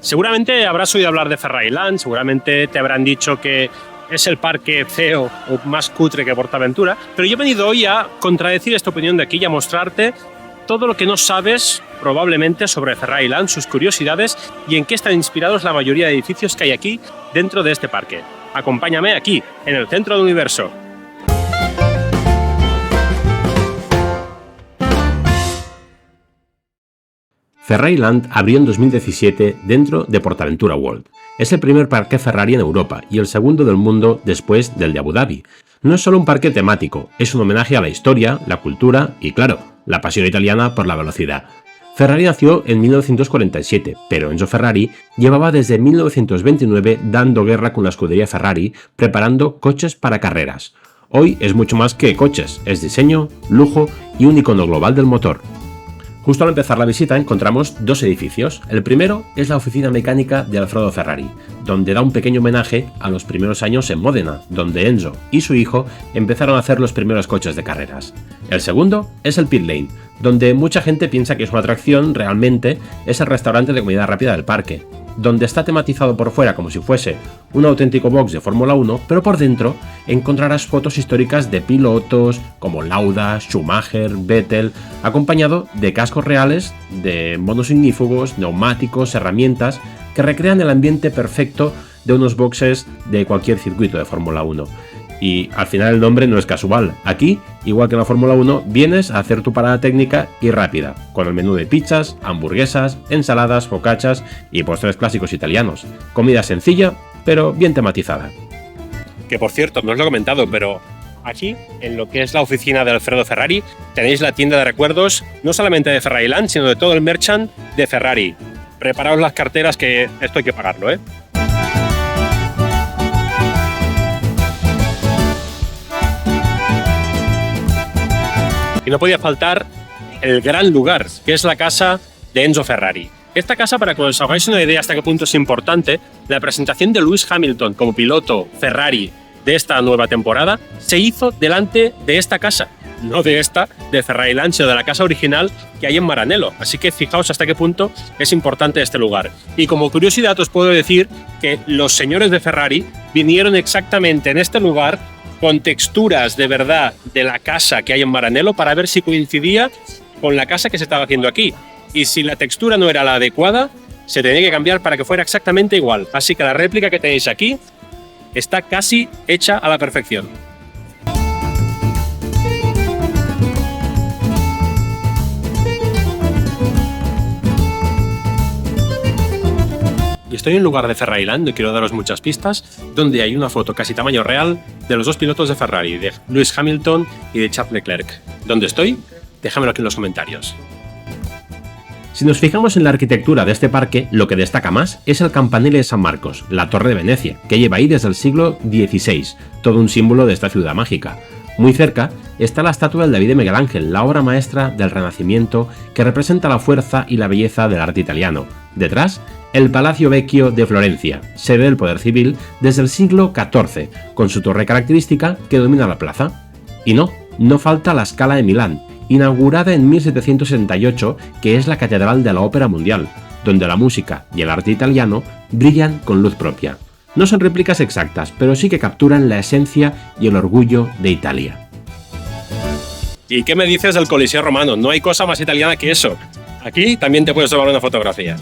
Seguramente habrás oído hablar de Ferrari Land, seguramente te habrán dicho que es el parque feo o más cutre que PortAventura, pero yo he venido hoy a contradecir esta opinión de aquí y a mostrarte todo lo que no sabes probablemente sobre Ferrari Land, sus curiosidades y en qué están inspirados la mayoría de edificios que hay aquí dentro de este parque. Acompáñame aquí, en el centro del universo. Ferrari Land abrió en 2017 dentro de PortAventura World. Es el primer parque Ferrari en Europa y el segundo del mundo después del de Abu Dhabi. No es solo un parque temático, es un homenaje a la historia, la cultura y, claro, la pasión italiana por la velocidad. Ferrari nació en 1947, pero Enzo Ferrari llevaba desde 1929 dando guerra con la escudería Ferrari, preparando coches para carreras. Hoy es mucho más que coches, es diseño, lujo y un icono global del motor. Justo al empezar la visita encontramos dos edificios. El primero es la oficina mecánica de Alfredo Ferrari, donde da un pequeño homenaje a los primeros años en Módena, donde Enzo y su hijo empezaron a hacer los primeros coches de carreras. El segundo es el Pit Lane, donde mucha gente piensa que es una atracción, realmente es el restaurante de comida rápida del parque, donde está tematizado por fuera como si fuese un auténtico box de Fórmula 1, pero por dentro encontrarás fotos históricas de pilotos como Lauda, Schumacher, Vettel, acompañado de cascos reales, de monos ignífugos, neumáticos, herramientas que recrean el ambiente perfecto de unos boxes de cualquier circuito de Fórmula 1. Y al final el nombre no es casual. Aquí, igual que en la Fórmula 1, vienes a hacer tu parada técnica y rápida, con el menú de pizzas, hamburguesas, ensaladas, focaccias y postres clásicos italianos. Comida sencilla, pero bien tematizada. Que por cierto, no os lo he comentado, pero aquí, en lo que es la oficina de Alfredo Ferrari, tenéis la tienda de recuerdos, no solamente de Ferrari Land, sino de todo el merchant de Ferrari. Preparaos las carteras, que esto hay que pagarlo, ¿eh? Y no podía faltar el gran lugar, que es la casa de Enzo Ferrari. Esta casa, para que os hagáis una idea hasta qué punto es importante, la presentación de Lewis Hamilton como piloto Ferrari de esta nueva temporada se hizo delante de esta casa, no de esta, de Ferrari Land, sino de la casa original que hay en Maranello. Así que fijaos hasta qué punto es importante este lugar. Y como curiosidad os puedo decir que los señores de Ferrari vinieron exactamente en este lugar con texturas de verdad de la casa que hay en Maranello para ver si coincidía con la casa que se estaba haciendo aquí. Y si la textura no era la adecuada, se tenía que cambiar para que fuera exactamente igual. Así que la réplica que tenéis aquí está casi hecha a la perfección. Y estoy en un lugar de Ferrari Land, no quiero daros muchas pistas, donde hay una foto casi tamaño real de los dos pilotos de Ferrari, de Lewis Hamilton y de Charles Leclerc. ¿Dónde estoy? Déjamelo aquí en los comentarios. Si nos fijamos en la arquitectura de este parque, lo que destaca más es el campanile de San Marcos, la Torre de Venecia, que lleva ahí desde el siglo XVI, todo un símbolo de esta ciudad mágica. Muy cerca está la estatua del David de Miguel Ángel, la obra maestra del Renacimiento que representa la fuerza y la belleza del arte italiano. Detrás, el Palacio Vecchio de Florencia, sede del poder civil desde el siglo XIV, con su torre característica que domina la plaza. Y no falta la Scala de Milán, inaugurada en 1778, que es la catedral de la ópera mundial, donde la música y el arte italiano brillan con luz propia. No son réplicas exactas, pero sí que capturan la esencia y el orgullo de Italia. ¿Y qué me dices del Coliseo Romano? No hay cosa más italiana que eso. Aquí también te puedes tomar una fotografía.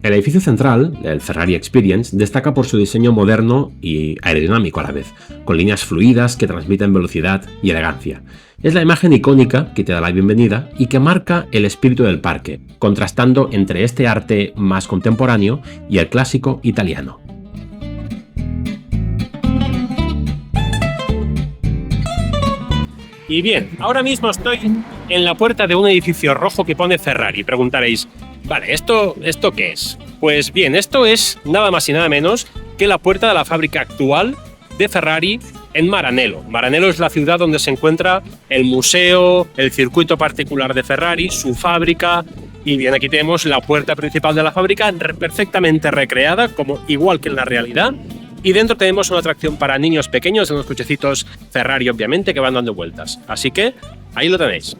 El edificio central, el Ferrari Experience, destaca por su diseño moderno y aerodinámico a la vez, con líneas fluidas que transmiten velocidad y elegancia. Es la imagen icónica que te da la bienvenida y que marca el espíritu del parque, contrastando entre este arte más contemporáneo y el clásico italiano. Y bien, ahora mismo estoy en la puerta de un edificio rojo que pone Ferrari. Preguntaréis, vale, ¿esto qué es? Pues bien, esto es nada más y nada menos que la puerta de la fábrica actual de Ferrari en Maranello. Maranello es la ciudad donde se encuentra el museo, el circuito particular de Ferrari, su fábrica. Y bien, aquí tenemos la puerta principal de la fábrica perfectamente recreada, como igual que en la realidad. Y dentro tenemos una atracción para niños pequeños de unos cochecitos Ferrari, obviamente, que van dando vueltas. Así que ahí lo tenéis.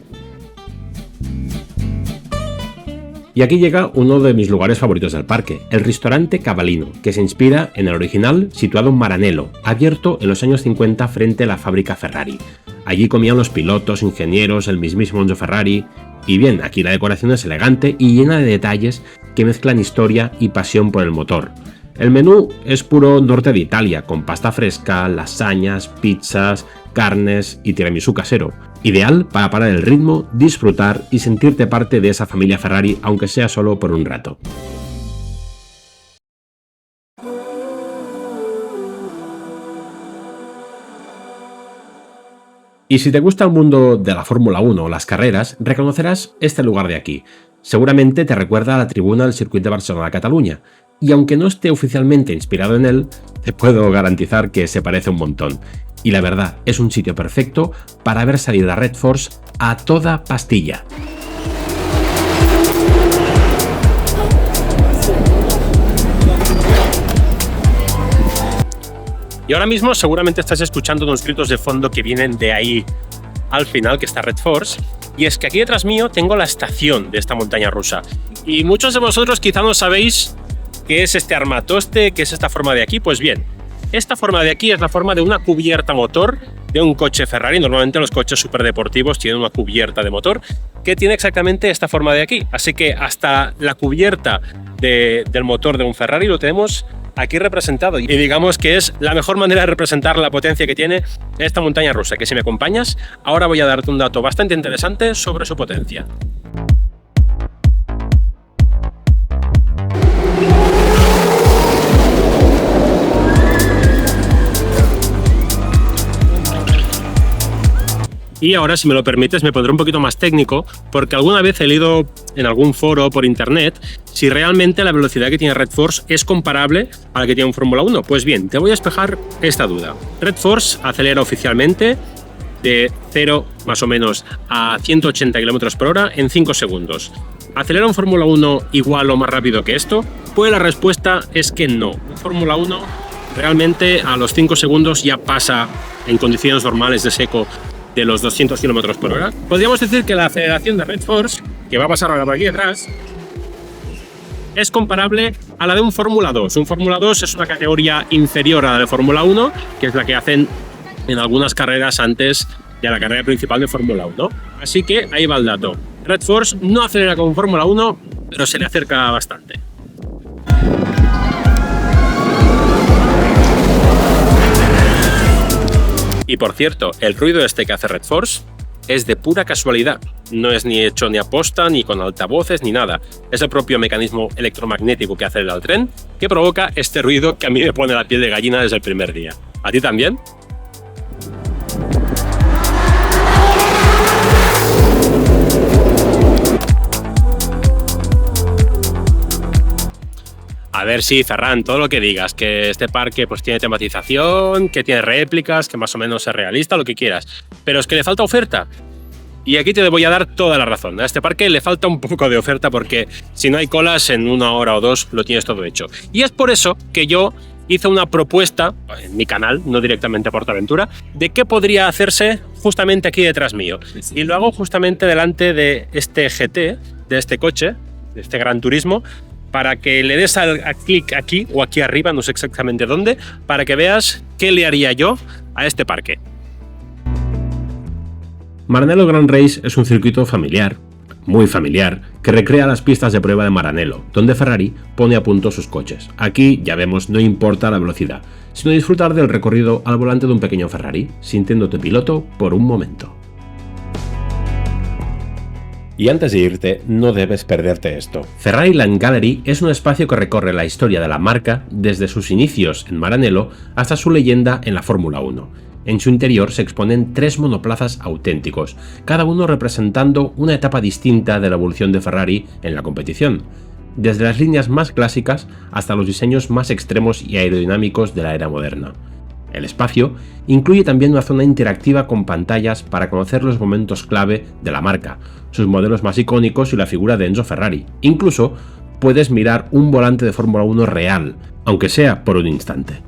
Y aquí llega uno de mis lugares favoritos del parque, el restaurante Cavallino, que se inspira en el original situado en Maranello, abierto en los años 50 frente a la fábrica Ferrari. Allí comían los pilotos, ingenieros, el mismísimo Enzo Ferrari. Y bien, aquí la decoración es elegante y llena de detalles que mezclan historia y pasión por el motor. El menú es puro norte de Italia, con pasta fresca, lasañas, pizzas, carnes y tiramisú casero. Ideal para parar el ritmo, disfrutar y sentirte parte de esa familia Ferrari, aunque sea solo por un rato. Y si te gusta el mundo de la Fórmula 1 o las carreras, reconocerás este lugar de aquí. Seguramente te recuerda a la tribuna del Circuit de Barcelona-Catalunya, y aunque no esté oficialmente inspirado en él, te puedo garantizar que se parece un montón. Y la verdad, es un sitio perfecto para ver salir a Red Force a toda pastilla. Y ahora mismo seguramente estás escuchando unos gritos de fondo que vienen de ahí al final, que está Red Force. Y es que aquí detrás mío tengo la estación de esta montaña rusa. Y muchos de vosotros quizá no sabéis qué es este armatoste, qué es esta forma de aquí. Pues bien, esta forma de aquí es la forma de una cubierta motor de un coche Ferrari. Normalmente los coches superdeportivos tienen una cubierta de motor que tiene exactamente esta forma de aquí. Así que hasta la cubierta del motor de un Ferrari lo tenemos aquí representado. Y digamos que es la mejor manera de representar la potencia que tiene esta montaña rusa. Que si me acompañas, ahora voy a darte un dato bastante interesante sobre su potencia. Y ahora, si me lo permites, me pondré un poquito más técnico, porque alguna vez he leído en algún foro por internet si realmente la velocidad que tiene Red Force es comparable a la que tiene un Fórmula 1. Pues bien, te voy a despejar esta duda. Red Force acelera oficialmente de 0 más o menos a 180 km por hora en 5 segundos. ¿Acelera un Fórmula 1 igual o más rápido que esto? Pues la respuesta es que no. Un Fórmula 1 realmente a los 5 segundos ya pasa en condiciones normales de seco de los 200 km por hora. Podríamos decir que la aceleración de Red Force, que va a pasar ahora por aquí detrás, es comparable a la de un Fórmula 2. Un Fórmula 2 es una categoría inferior a la de Fórmula 1, que es la que hacen en algunas carreras antes de la carrera principal de Fórmula 1. Así que ahí va el dato. Red Force no acelera como Fórmula 1, pero se le acerca bastante. Y por cierto, el ruido este que hace Red Force es de pura casualidad. No es ni hecho ni aposta, ni con altavoces, ni nada. Es el propio mecanismo electromagnético que acelera el tren que provoca este ruido que a mí me pone la piel de gallina desde el primer día. ¿A ti también? A ver, sí, Ferran, todo lo que digas, que este parque pues tiene tematización, que tiene réplicas, que más o menos es realista, lo que quieras. Pero es que le falta oferta. Y aquí te voy a dar toda la razón. A este parque le falta un poco de oferta porque si no hay colas, en 1 hora o 2 lo tienes todo hecho. Y es por eso que yo hice una propuesta, en mi canal, no directamente a PortAventura, de qué podría hacerse justamente aquí detrás mío. Y lo hago justamente delante de este GT, de este coche, de este Gran Turismo, para que le des al clic aquí o aquí arriba, no sé exactamente dónde, para que veas qué le haría yo a este parque. Maranello Grand Race es un circuito familiar, muy familiar, que recrea las pistas de prueba de Maranello, donde Ferrari pone a punto sus coches. Aquí, ya vemos, no importa la velocidad, sino disfrutar del recorrido al volante de un pequeño Ferrari, sintiéndote piloto por un momento. Y antes de irte, no debes perderte esto. Ferrari Land Gallery es un espacio que recorre la historia de la marca desde sus inicios en Maranello hasta su leyenda en la Fórmula 1. En su interior se exponen 3 monoplazas auténticos, cada uno representando una etapa distinta de la evolución de Ferrari en la competición, desde las líneas más clásicas hasta los diseños más extremos y aerodinámicos de la era moderna. El espacio incluye también una zona interactiva con pantallas para conocer los momentos clave de la marca, sus modelos más icónicos y la figura de Enzo Ferrari. Incluso puedes mirar un volante de Fórmula 1 real, aunque sea por un instante.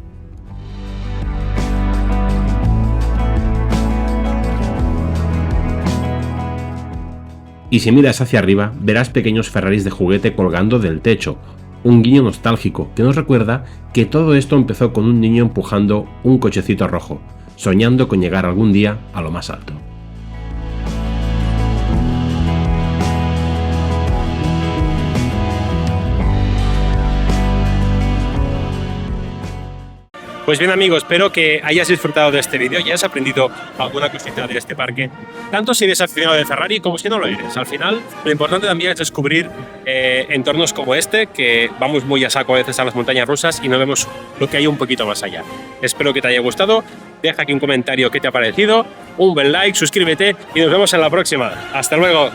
Y si miras hacia arriba, verás pequeños Ferraris de juguete colgando del techo, un guiño nostálgico que nos recuerda que todo esto empezó con un niño empujando un cochecito rojo, soñando con llegar algún día a lo más alto. Pues bien amigos, espero que hayas disfrutado de este vídeo y hayas aprendido alguna cosita de este parque, tanto si eres aficionado de Ferrari como si no lo eres. Al final, lo importante también es descubrir entornos como este, que vamos muy a saco a veces a las montañas rusas y no vemos lo que hay un poquito más allá. Espero que te haya gustado, deja aquí un comentario qué te ha parecido, un buen like, suscríbete y nos vemos en la próxima. ¡Hasta luego!